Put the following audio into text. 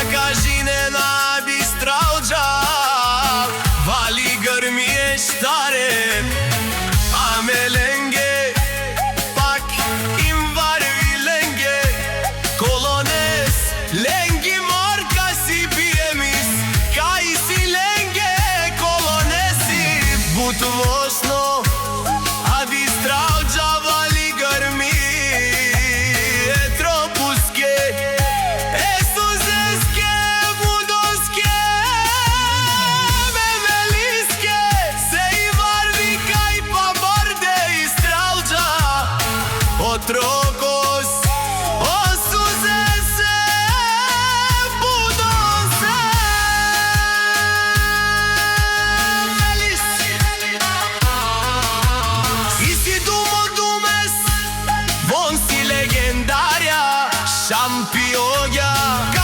кажине на Бистралджа, vali gërmie shtare, a me lenge, pak im varvi lenge, kolones, lengi marka si bijemis, kaj si lenge, kolonesi, butu vosno, a Bistralджа vali gërmie, tropuske, esuzeske, budoske, memeliske, se i varvi kaj pa barde Bisтралджа, otrokos, osuzese, budose, meliske. I si dumo dumes, von si legendaria, šampionja.